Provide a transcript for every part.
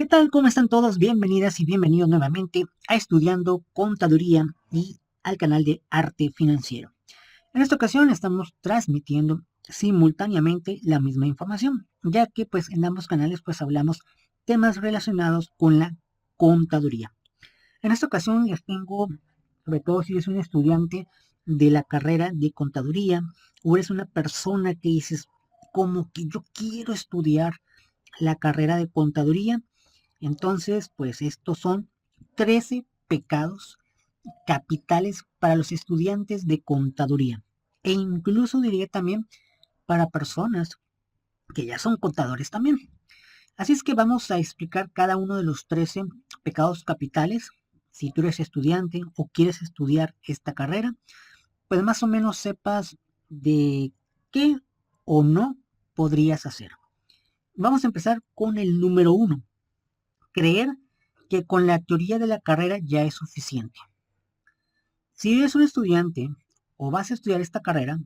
tal? ¿Cómo están todos? Bienvenidas y bienvenidos nuevamente a Estudiando Contaduría y al canal de Arte Financiero. En esta ocasión estamos transmitiendo simultáneamente la misma información, ya que pues en ambos canales pues hablamos temas relacionados con la contaduría. En esta ocasión les tengo, sobre todo si eres un estudiante de la carrera de contaduría o eres una persona que dices como que yo quiero estudiar la carrera de contaduría. Entonces, pues estos son 13 pecados capitales para los estudiantes de contaduría. E incluso diría también para personas que ya son contadores también. Así es que vamos a explicar cada uno de los 13 pecados capitales. Si tú eres estudiante o quieres estudiar esta carrera, pues más o menos sepas de qué o no podrías hacer. Vamos a empezar con el número 1. Creer que con la teoría de la carrera ya es suficiente. Si eres un estudiante o vas a estudiar esta carrera,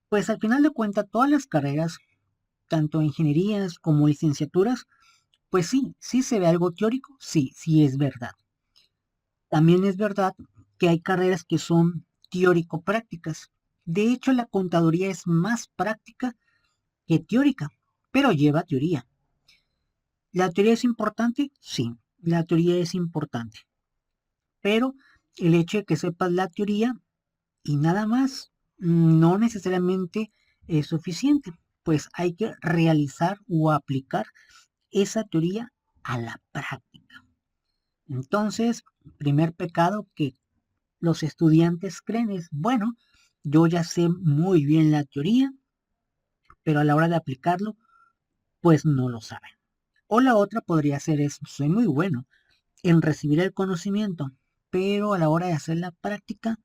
pues al final de cuentas todas las carreras, tanto ingenierías como licenciaturas, pues sí se ve algo teórico, sí es verdad. También es verdad que hay carreras que son teórico-prácticas. De hecho, la contaduría es más práctica que teórica, pero lleva teoría. ¿La teoría es importante? Sí, la teoría es importante. Pero el hecho de que sepas la teoría y nada más no necesariamente es suficiente, pues hay que realizar o aplicar esa teoría a la práctica. Entonces, primer pecado que los estudiantes creen es, bueno, yo ya sé muy bien la teoría, pero a la hora de aplicarlo, pues no lo saben. O la otra podría ser es, soy muy bueno en recibir el conocimiento, pero a la hora de hacer la práctica,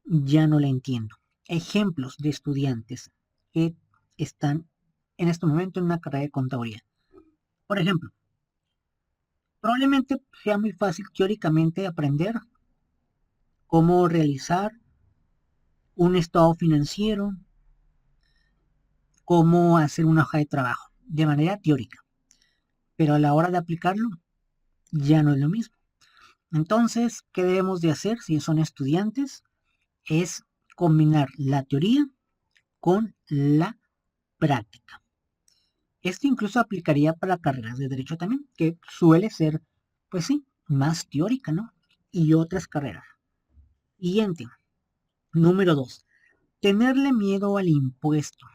ya no la entiendo. Ejemplos de estudiantes que están en este momento en una carrera de contaduría. Por ejemplo, probablemente sea muy fácil teóricamente aprender cómo realizar un estado financiero, cómo hacer una hoja de trabajo, de manera teórica. Pero a la hora de aplicarlo, ya no es lo mismo. Entonces, ¿qué debemos de hacer si son estudiantes? Es combinar la teoría con la práctica. Esto incluso aplicaría para carreras de derecho también, que suele ser, pues sí, más teórica, ¿no? Y otras carreras. Siguiente, número 2. Tenerle miedo al impuesto.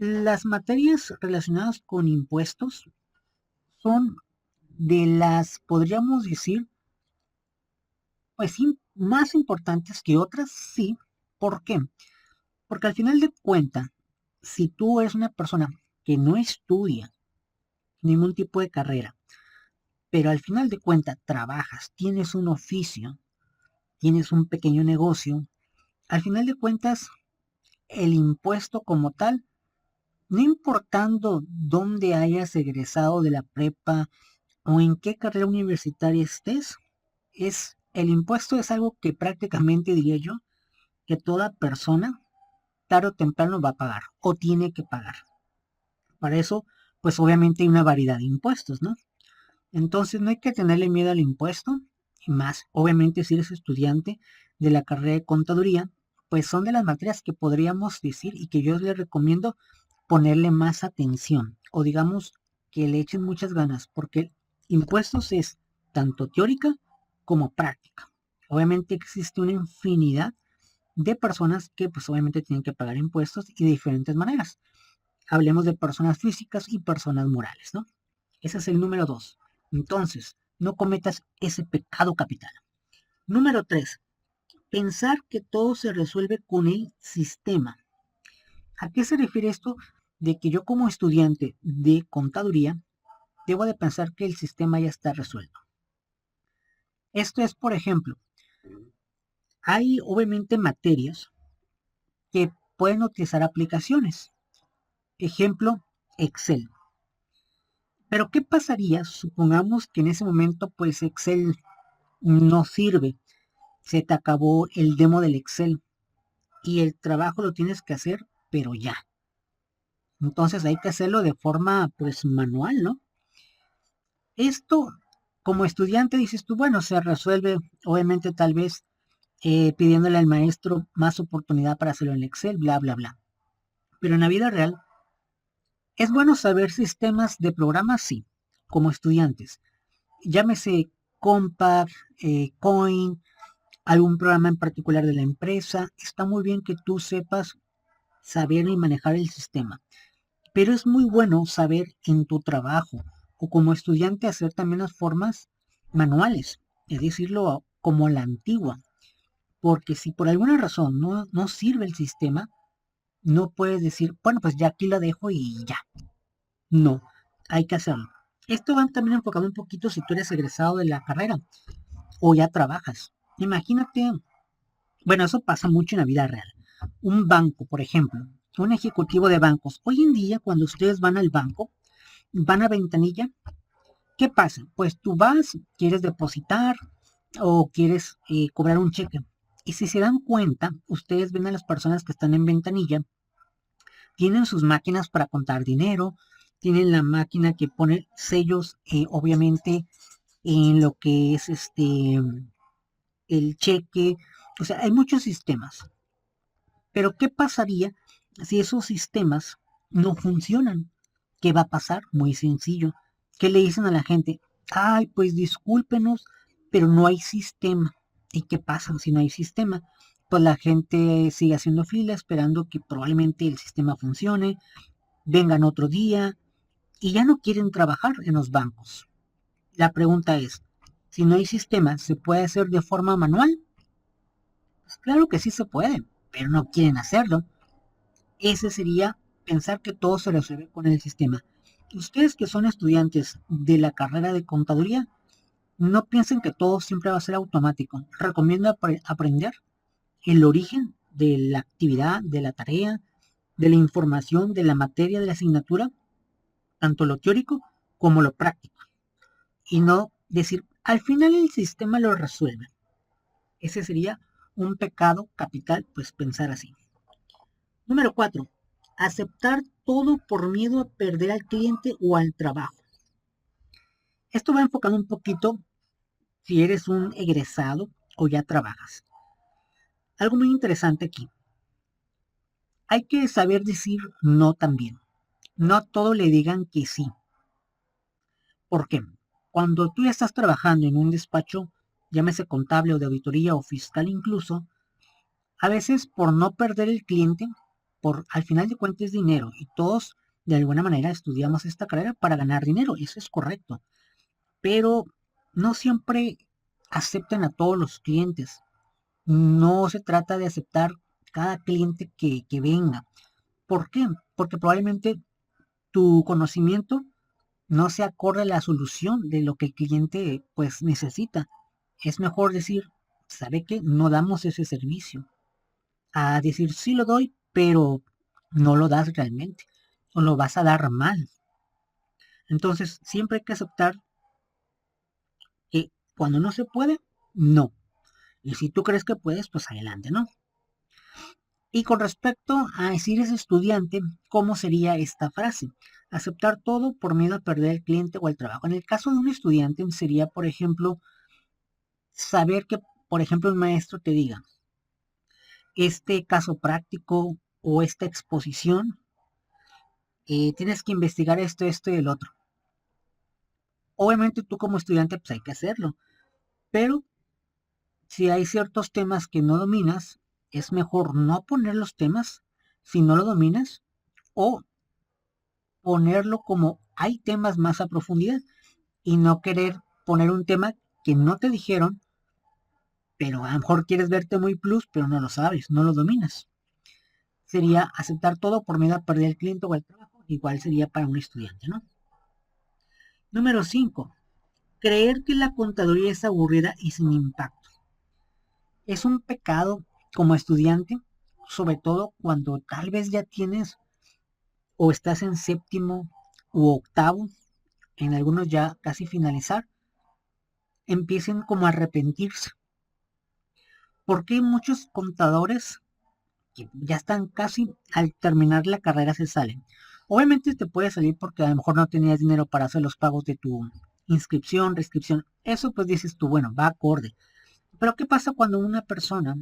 Las materias relacionadas con impuestos son de las, podríamos decir, pues sí, más importantes que otras, sí. ¿Por qué? Porque al final de cuentas, si tú eres una persona que no estudia ningún tipo de carrera, pero al final de cuentas trabajas, tienes un oficio, tienes un pequeño negocio, al final de cuentas el impuesto como tal, no importando dónde hayas egresado de la prepa o en qué carrera universitaria estés, el impuesto es algo que prácticamente diría yo que toda persona tarde o temprano va a pagar o tiene que pagar. Para eso, pues obviamente hay una variedad de impuestos, ¿no? Entonces no hay que tenerle miedo al impuesto, y más, obviamente si eres estudiante de la carrera de contaduría, pues son de las materias que podríamos decir y que yo les recomiendo ponerle más atención, o digamos que le echen muchas ganas, porque impuestos es tanto teórica como práctica. Obviamente existe una infinidad de personas que pues obviamente tienen que pagar impuestos y de diferentes maneras. Hablemos de personas físicas y personas morales, ¿no? Ese es el número 2. Entonces, no cometas ese pecado capital. Número 3. Pensar que todo se resuelve con el sistema. ¿A qué se refiere esto? De que yo como estudiante de contaduría debo de pensar que el sistema ya está resuelto. Esto es, por ejemplo, hay obviamente materias que pueden utilizar aplicaciones. Ejemplo, Excel. Pero ¿qué pasaría? Supongamos que en ese momento pues Excel no sirve. Se te acabó el demo del Excel y el trabajo lo tienes que hacer, pero ya. Entonces hay que hacerlo de forma pues manual, ¿no? Esto, como estudiante, dices tú, bueno, se resuelve, obviamente, tal vez pidiéndole al maestro más oportunidad para hacerlo en Excel, bla, bla, bla. Pero en la vida real, es bueno saber sistemas de programas, sí, como estudiantes. Llámese Compaq, Coin, algún programa en particular de la empresa. Está muy bien que tú sepas saber y manejar el sistema. Pero es muy bueno saber en tu trabajo o como estudiante hacer también las formas manuales, es decirlo como la antigua, porque si por alguna razón no sirve el sistema, no puedes decir, bueno, pues ya aquí lo dejo y ya. No, hay que hacerlo. Esto va también enfocado un poquito si tú eres egresado de la carrera o ya trabajas. Imagínate, bueno, eso pasa mucho en la vida real. Un banco, por ejemplo, un ejecutivo de bancos. Hoy en día, cuando ustedes van al banco, van a ventanilla. ¿Qué pasa? Pues tú vas, quieres depositar o quieres cobrar un cheque. Y si se dan cuenta, ustedes ven a las personas que están en ventanilla, tienen sus máquinas para contar dinero, tienen la máquina que pone sellos, obviamente, en lo que es el cheque. O sea, hay muchos sistemas. Pero ¿qué pasaría si esos sistemas no funcionan? ¿Qué va a pasar? Muy sencillo. ¿Qué le dicen a la gente? Ay, pues discúlpenos, pero no hay sistema. ¿Y qué pasa si no hay sistema? Pues la gente sigue haciendo fila esperando que probablemente el sistema funcione, vengan otro día y ya no quieren trabajar en los bancos. La pregunta es, si no hay sistema, ¿se puede hacer de forma manual? Pues claro que sí se puede, pero no quieren hacerlo. Ese sería pensar que todo se resuelve con el sistema. Ustedes que son estudiantes de la carrera de contaduría, no piensen que todo siempre va a ser automático. Recomiendo aprender el origen de la actividad, de la tarea, de la información, de la materia, de la asignatura, tanto lo teórico como lo práctico. Y no decir, al final el sistema lo resuelve. Ese sería un pecado capital, pues pensar así. Número 4. Aceptar todo por miedo a perder al cliente o al trabajo. Esto va enfocado un poquito si eres un egresado o ya trabajas. Algo muy interesante aquí. Hay que saber decir no también. No a todo le digan que sí. ¿Por qué? Cuando tú ya estás trabajando en un despacho, llámese contable o de auditoría o fiscal incluso, a veces por no perder el cliente, por al final de cuentas es dinero y todos de alguna manera estudiamos esta carrera para ganar dinero, eso es correcto, pero no siempre aceptan a todos los clientes. No se trata de aceptar cada cliente que venga. ¿Por qué? Porque probablemente tu conocimiento no se acorde a la solución de lo que el cliente pues necesita. Es mejor decir, ¿sabe qué? No damos ese servicio. A decir, sí lo doy, pero no lo das realmente. O lo vas a dar mal. Entonces, siempre hay que aceptar que cuando no se puede, no. Y si tú crees que puedes, pues adelante, ¿no? Y con respecto a si eres estudiante, ¿cómo sería esta frase? Aceptar todo por miedo a perder el cliente o el trabajo. En el caso de un estudiante sería, por ejemplo, saber que, por ejemplo, un maestro te diga, este caso práctico o esta exposición, tienes que investigar esto, esto y el otro. Obviamente tú como estudiante, pues hay que hacerlo, pero si hay ciertos temas que no dominas, es mejor no poner los temas si no lo dominas o ponerlo como hay temas más a profundidad y no querer poner un tema que no te dijeron, pero a lo mejor quieres verte muy plus, pero no lo sabes, no lo dominas. Sería aceptar todo por miedo a perder el cliente o el trabajo, igual sería para un estudiante, ¿no? Número 5. Creer que la contaduría es aburrida y sin impacto. Es un pecado como estudiante, sobre todo cuando tal vez ya tienes o estás en séptimo u octavo, en algunos ya casi finalizar, empiecen como a arrepentirse. Porque hay muchos contadores que ya están casi al terminar la carrera se salen. Obviamente te puede salir porque a lo mejor no tenías dinero para hacer los pagos de tu inscripción, restricción. Eso pues dices tú, bueno, va acorde. Pero ¿qué pasa cuando una persona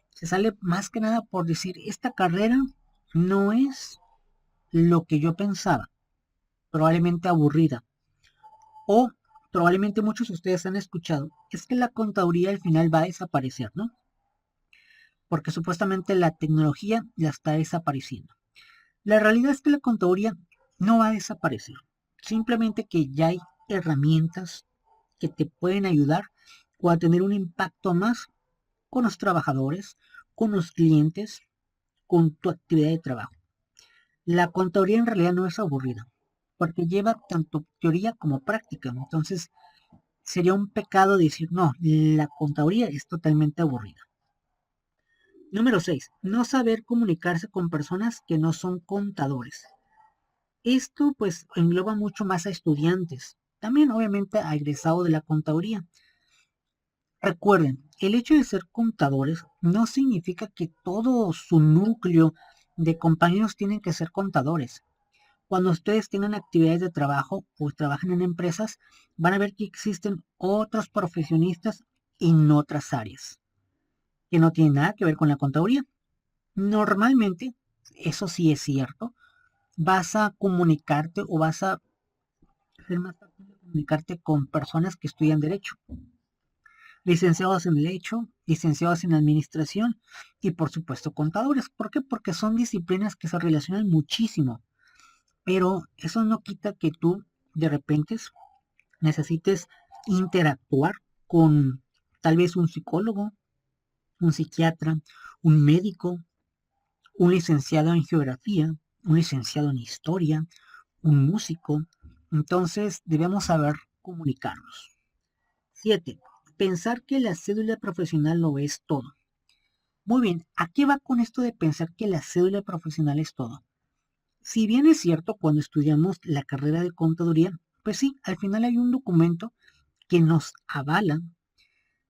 se sale más que nada por decir, esta carrera no es lo que yo pensaba, probablemente aburrida? O probablemente muchos de ustedes han escuchado, es que la contaduría al final va a desaparecer, ¿no? Porque supuestamente la tecnología ya está desapareciendo. La realidad es que la contaduría no va a desaparecer. Simplemente que ya hay herramientas que te pueden ayudar o a tener un impacto más con los trabajadores, con los clientes, con tu actividad de trabajo. La contaduría en realidad no es aburrida, porque lleva tanto teoría como práctica. Entonces, sería un pecado decir, no, la contaduría es totalmente aburrida. Número 6. No saber comunicarse con personas que no son contadores. Esto pues engloba mucho más a estudiantes, también obviamente a egresados de la contaduría. Recuerden, el hecho de ser contadores no significa que todo su núcleo de compañeros tienen que ser contadores. Cuando ustedes tengan actividades de trabajo o trabajan en empresas, van a ver que existen otros profesionistas en otras áreas que no tienen nada que ver con la contaduría. Normalmente, eso sí es cierto, vas a comunicarte o vas a hacer más fácil de comunicarte con personas que estudian derecho, licenciados en derecho, licenciados en administración y por supuesto contadores. ¿Por qué? Porque son disciplinas que se relacionan muchísimo, pero eso no quita que tú de repente necesites interactuar con tal vez un psicólogo, un psiquiatra, un médico, un licenciado en geografía, un licenciado en historia, un músico. Entonces debemos saber comunicarnos. 7. Pensar que la cédula profesional lo es todo. Muy bien, ¿a qué va con esto de pensar que la cédula profesional es todo? Si bien es cierto, cuando estudiamos la carrera de contaduría, pues sí, al final hay un documento que nos avala,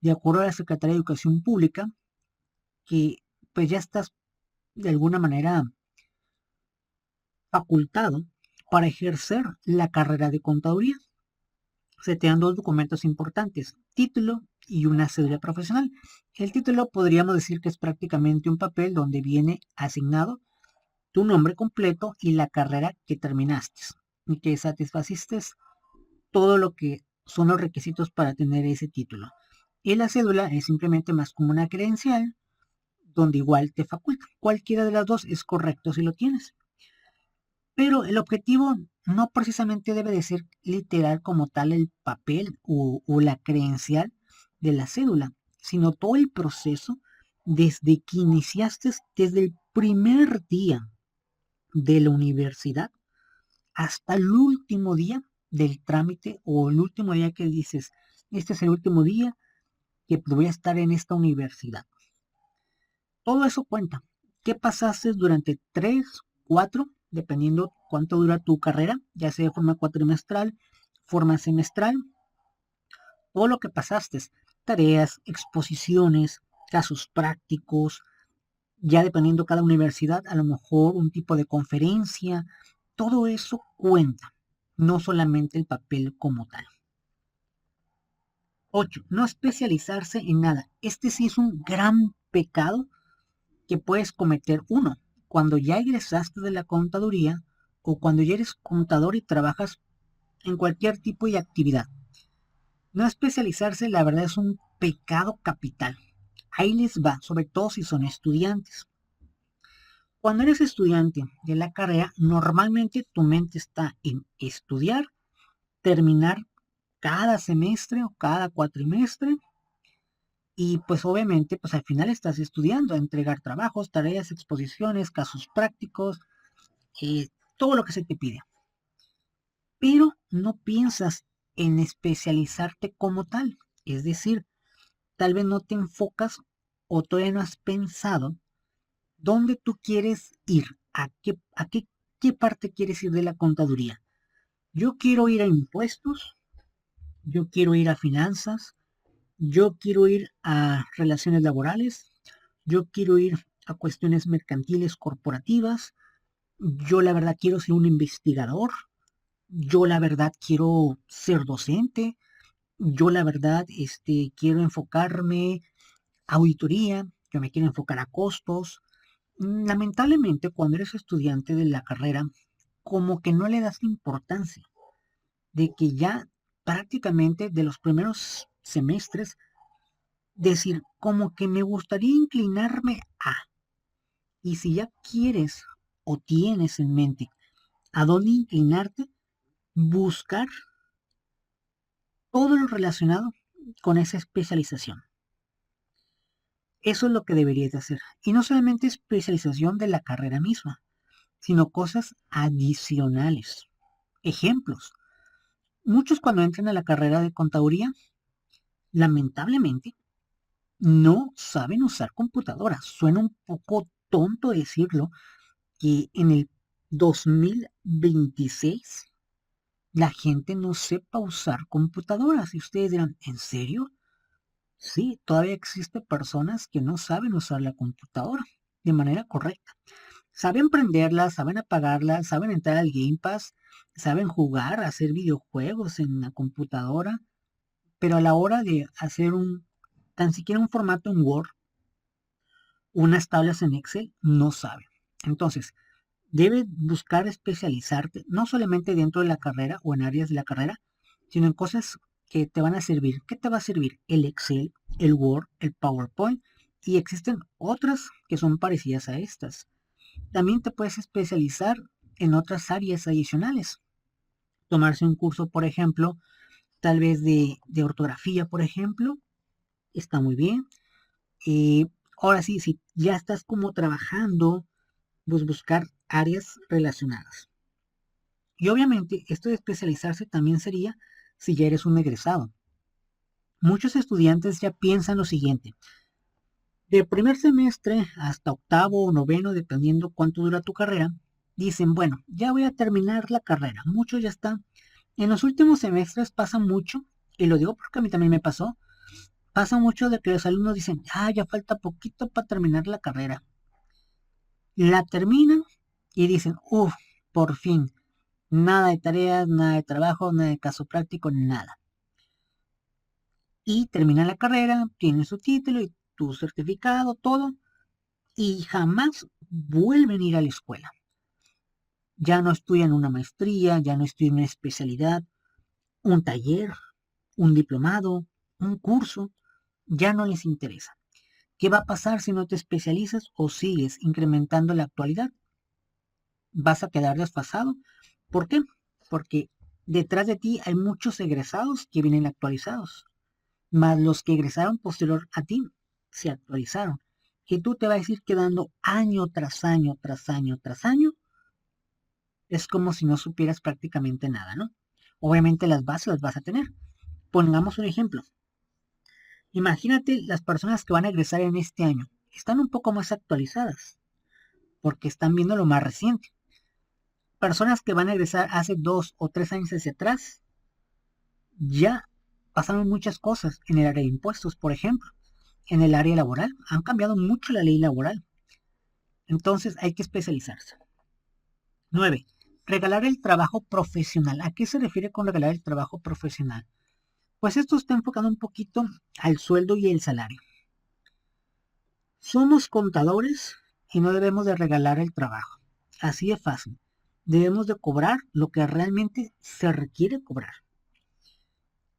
de acuerdo a la Secretaría de Educación Pública, que pues ya estás de alguna manera facultado para ejercer la carrera de contaduría. Se te dan dos documentos importantes, título y una cédula profesional. El título podríamos decir que es prácticamente un papel donde viene asignado tu nombre completo y la carrera que terminaste y que satisfaciste todo lo que son los requisitos para tener ese título. Y la cédula es simplemente más como una credencial donde igual te faculta. Cualquiera de las dos es correcto si lo tienes. Pero el objetivo no precisamente debe de ser literal como tal el papel o la credencial de la cédula, sino todo el proceso desde que iniciaste, desde el primer día de la universidad hasta el último día del trámite o el último día que dices, este es el último día que voy a estar en esta universidad. Todo eso cuenta. ¿Qué pasaste durante 3, 4, dependiendo cuánto dura tu carrera, ya sea de forma cuatrimestral, forma semestral? Todo lo que pasaste, tareas, exposiciones, casos prácticos, ya dependiendo cada universidad, a lo mejor un tipo de conferencia, todo eso cuenta, no solamente el papel como tal. 8. No especializarse en nada. Este sí es un gran pecado que puedes cometer uno cuando ya egresaste de la contaduría o cuando ya eres contador y trabajas en cualquier tipo de actividad. No especializarse, la verdad, es un pecado capital. Ahí les va, sobre todo si son estudiantes. Cuando eres estudiante de la carrera, normalmente tu mente está en estudiar, terminar cada semestre o cada cuatrimestre y pues obviamente pues al final estás estudiando, entregar trabajos, tareas, exposiciones, casos prácticos, todo lo que se te pide. Pero no piensas en especializarte como tal. Es decir, tal vez no te enfocas o todavía no has pensado dónde tú quieres ir, qué parte quieres ir de la contaduría. Yo quiero ir a impuestos, yo quiero ir a finanzas, yo quiero ir a relaciones laborales, yo quiero ir a cuestiones mercantiles corporativas. yo la verdad quiero ser un investigador, yo la verdad quiero ser docente, yo la verdad quiero enfocarme a auditoría, yo me quiero enfocar a costos. Lamentablemente, cuando eres estudiante de la carrera, como que no le das la importancia de que ya prácticamente de los primeros semestres, decir, como que me gustaría inclinarme a, y si ya quieres o tienes en mente a dónde inclinarte, buscar todo lo relacionado con esa especialización. Eso es lo que deberías de hacer. Y no solamente especialización de la carrera misma, sino cosas adicionales. Ejemplos. Muchos cuando entran a la carrera de contaduría, lamentablemente, no saben usar computadoras. Suena un poco tonto decirlo, que en el 2026 la gente no sepa usar computadoras. Y ustedes dirán, ¿en serio? Sí, todavía existen personas que no saben usar la computadora de manera correcta. Saben prenderla, saben apagarla, saben entrar al Game Pass, saben jugar, hacer videojuegos en la computadora, pero a la hora de hacer tan siquiera un formato en Word, unas tablas en Excel, no saben. Entonces, debes buscar especializarte, no solamente dentro de la carrera o en áreas de la carrera, sino en cosas que te van a servir. ¿Qué te va a servir? El Excel, el Word, el PowerPoint, y existen otras que son parecidas a estas. También te puedes especializar en otras áreas adicionales. Tomarse un curso, por ejemplo, tal vez de ortografía, por ejemplo, está muy bien. Eh, Ahora sí, si ya estás como trabajando, pues buscar áreas relacionadas. Y obviamente esto de especializarse también sería si ya eres un egresado. Muchos estudiantes ya piensan lo siguiente: de primer semestre hasta octavo o noveno, dependiendo cuánto dura tu carrera, dicen, bueno, ya voy a terminar la carrera. Muchos ya están. En los últimos semestres pasa mucho, y lo digo porque a mí también me pasó, pasa mucho de que los alumnos dicen, ya falta poquito para terminar la carrera. La terminan y dicen, uff, por fin, nada de tareas, nada de trabajo, nada de caso práctico, nada. Y terminan la carrera, tienen su título y tu certificado, todo, y jamás vuelven a ir a la escuela. Ya no estudian una maestría, ya no estudian una especialidad, un taller, un diplomado, un curso, ya no les interesa. ¿Qué va a pasar si no te especializas o sigues incrementando la actualidad? Vas a quedar desfasado. ¿Por qué? Porque detrás de ti hay muchos egresados que vienen actualizados, más los que egresaron posterior a ti se actualizaron. Y tú te vas a ir quedando año tras año, tras año, tras año. Es como si no supieras prácticamente nada, ¿no? Obviamente las bases las vas a tener. Pongamos un ejemplo. Imagínate las personas que van a egresar en este año. Están un poco más actualizadas porque están viendo lo más reciente. Personas que van a egresar hace 2 o 3 años hacia atrás ya pasaron muchas cosas en el área de impuestos, por ejemplo. En el área laboral han cambiado mucho la ley laboral. Entonces hay que especializarse. 9. Regalar el trabajo profesional. ¿A qué se refiere con regalar el trabajo profesional? Pues esto está enfocado un poquito al sueldo y el salario. Somos contadores y no debemos de regalar el trabajo. Así de fácil. Debemos de cobrar lo que realmente se requiere cobrar.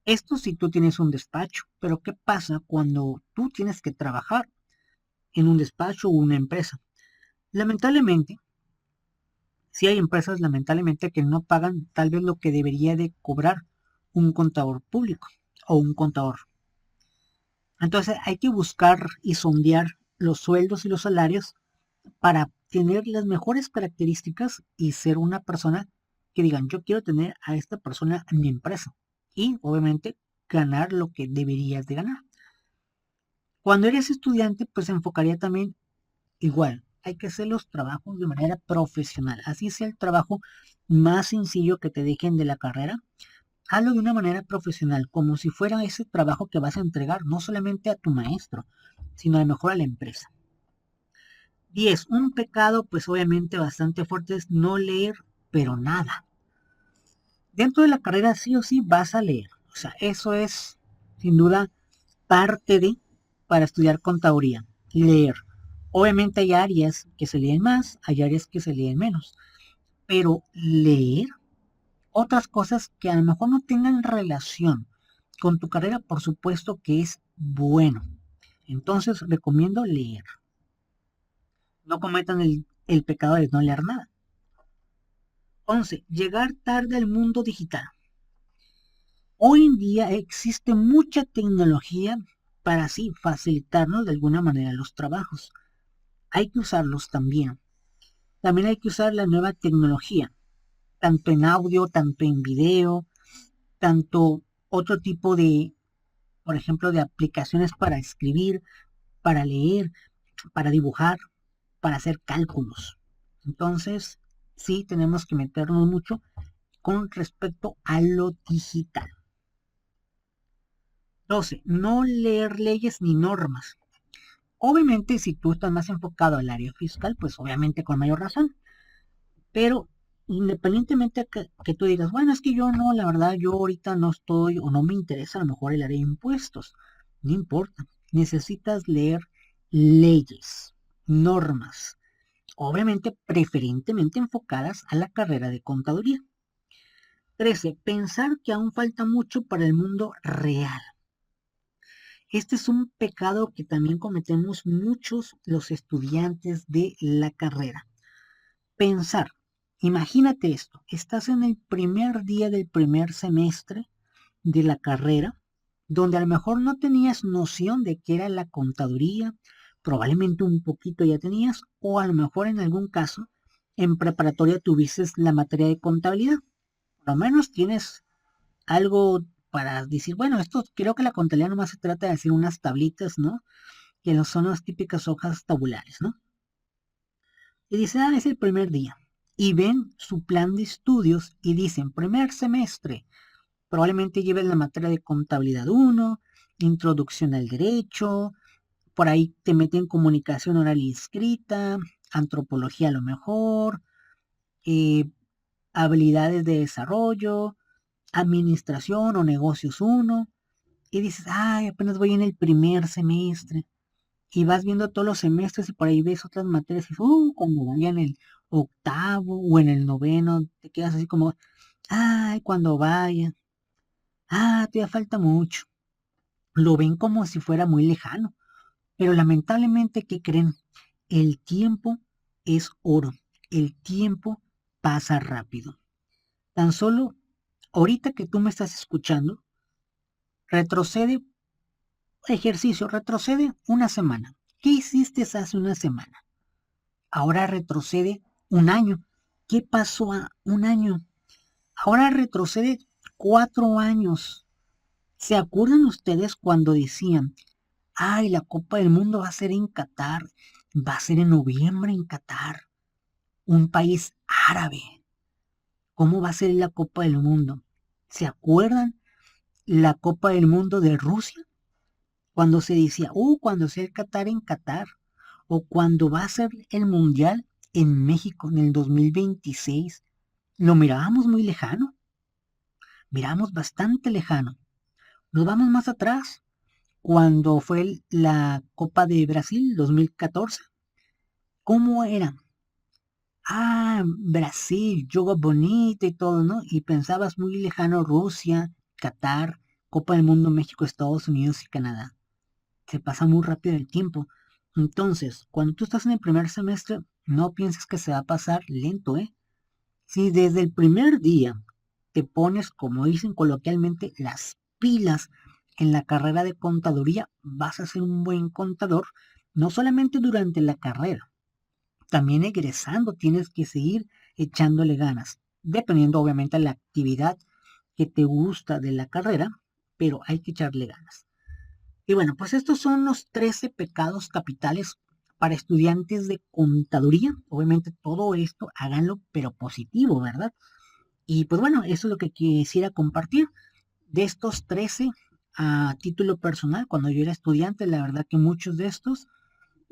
Esto si tú tienes un despacho, pero ¿qué pasa cuando tú tienes que trabajar en un despacho o una empresa? Lamentablemente, si hay empresas lamentablemente que no pagan tal vez lo que debería de cobrar un contador público o un contador. Entonces hay que buscar y sondear los sueldos y los salarios para tener las mejores características y ser una persona que digan, yo quiero tener a esta persona en mi empresa. Y obviamente ganar lo que deberías de ganar. Cuando eres estudiante, pues se enfocaría también igual. Hay que hacer los trabajos de manera profesional. Así sea el trabajo más sencillo que te dejen de la carrera. Hazlo de una manera profesional, como si fuera ese trabajo que vas a entregar no solamente a tu maestro, sino a lo mejor a la empresa. 10. Un pecado, pues obviamente bastante fuerte es no leer, pero nada. Dentro de la carrera sí o sí vas a leer. O sea, eso es sin duda parte de para estudiar contaduría. Leer. Obviamente hay áreas que se leen más, hay áreas que se leen menos. Pero leer otras cosas que a lo mejor no tengan relación con tu carrera, por supuesto que es bueno. Entonces recomiendo leer. No cometan el pecado de no leer nada. 11. Llegar tarde al mundo digital. Hoy en día existe mucha tecnología para así facilitarnos de alguna manera los trabajos. Hay que usarlos también. También hay que usar la nueva tecnología, tanto en audio, tanto en video, tanto otro tipo de, por ejemplo, de aplicaciones para escribir, para leer, para dibujar, para hacer cálculos. Entonces, sí tenemos que meternos mucho con respecto a lo digital. 12. No leer leyes ni normas. Obviamente, si tú estás más enfocado al área fiscal, pues obviamente con mayor razón. Pero independientemente que tú digas, bueno, es que yo no, la verdad, yo ahorita no estoy o no me interesa a lo mejor el área de impuestos. No importa. Necesitas leer leyes, normas, obviamente preferentemente enfocadas a la carrera de contaduría. 13. Pensar que aún falta mucho para el mundo real. Este es un pecado que también cometemos muchos los estudiantes de la carrera. Pensar, imagínate esto, estás en el primer día del primer semestre de la carrera, donde a lo mejor no tenías noción de qué era la contaduría, probablemente un poquito ya tenías, o a lo mejor en algún caso en preparatoria tuviste la materia de contabilidad. Por lo menos tienes algo para decir, bueno, esto creo que la contabilidad nomás se trata de hacer unas tablitas, ¿no? Que no son las típicas hojas tabulares, ¿no? Y dice, ah, es el primer día. Y ven su plan de estudios y dicen, primer semestre, probablemente lleven la materia de contabilidad 1, introducción al derecho, por ahí te meten comunicación oral y escrita, antropología a lo mejor, eh, habilidades de desarrollo, administración o negocios 1, y dices, ay, apenas voy en el primer semestre, y vas viendo todos los semestres y por ahí ves otras materias y dices, cuando vaya en el octavo o en el noveno, te quedas así como, ay, cuando vaya, todavía falta mucho. Lo ven como si fuera muy lejano, pero lamentablemente, ¿qué creen? El tiempo es oro, el tiempo pasa rápido. Tan solo ahorita que tú me estás escuchando, retrocede, ejercicio, retrocede una semana. ¿Qué hiciste hace una semana? Ahora retrocede un año. ¿Qué pasó a un año? Ahora retrocede 4 años. ¿Se acuerdan ustedes cuando decían, ay, la Copa del Mundo va a ser en Qatar, va a ser en noviembre en Qatar, un país árabe? ¿Cómo va a ser la Copa del Mundo? ¿Se acuerdan la Copa del Mundo de Rusia? Cuando se decía, cuando sea el Qatar en Qatar, o cuando va a ser el Mundial en México en el 2026, lo mirábamos muy lejano, mirábamos bastante lejano. Nos vamos más atrás, cuando fue la Copa de Brasil 2014. ¿Cómo era? Brasil, juego bonito y todo, ¿no? Y pensabas muy lejano Rusia, Qatar, Copa del Mundo, México, Estados Unidos y Canadá. Se pasa muy rápido el tiempo. Entonces, cuando tú estás en el primer semestre, no pienses que se va a pasar lento, ¿eh? Si desde el primer día te pones, como dicen coloquialmente, las pilas en la carrera de contaduría, vas a ser un buen contador, no solamente durante la carrera, también egresando tienes que seguir echándole ganas, dependiendo obviamente de la actividad que te gusta de la carrera, pero hay que echarle ganas. Y bueno, pues estos son los 13 pecados capitales para estudiantes de contaduría. Obviamente todo esto háganlo, pero positivo, ¿verdad? Y pues bueno, eso es lo que quisiera compartir de estos 13 a título personal. Cuando yo era estudiante, la verdad que muchos de estos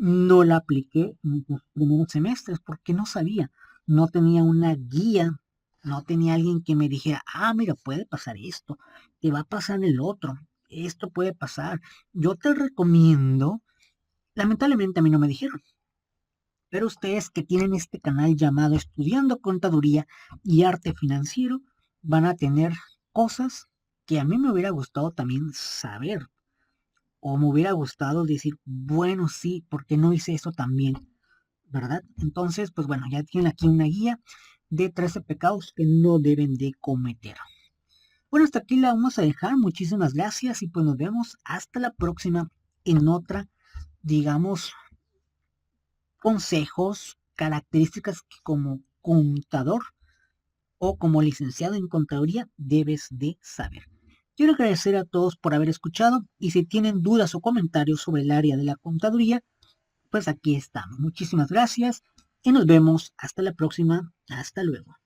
no la apliqué en los primeros semestres porque no sabía, no tenía una guía, no tenía alguien que me dijera, ah, mira, puede pasar esto, te va a pasar el otro, esto puede pasar. Yo te recomiendo, lamentablemente a mí no me dijeron, pero ustedes que tienen este canal llamado Estudiando Contaduría y Arte Financiero van a tener cosas que a mí me hubiera gustado también saber o me hubiera gustado decir, bueno, sí, porque no hice eso también, ¿verdad? Entonces, pues bueno, ya tienen aquí una guía de 13 pecados que no deben de cometer. Bueno, hasta aquí la vamos a dejar. Muchísimas gracias y pues nos vemos hasta la próxima en otra, digamos, consejos, características que como contador o como licenciado en contaduría debes de saber. Quiero agradecer a todos por haber escuchado y si tienen dudas o comentarios sobre el área de la contaduría, pues aquí estamos. Muchísimas gracias y nos vemos hasta la próxima. Hasta luego.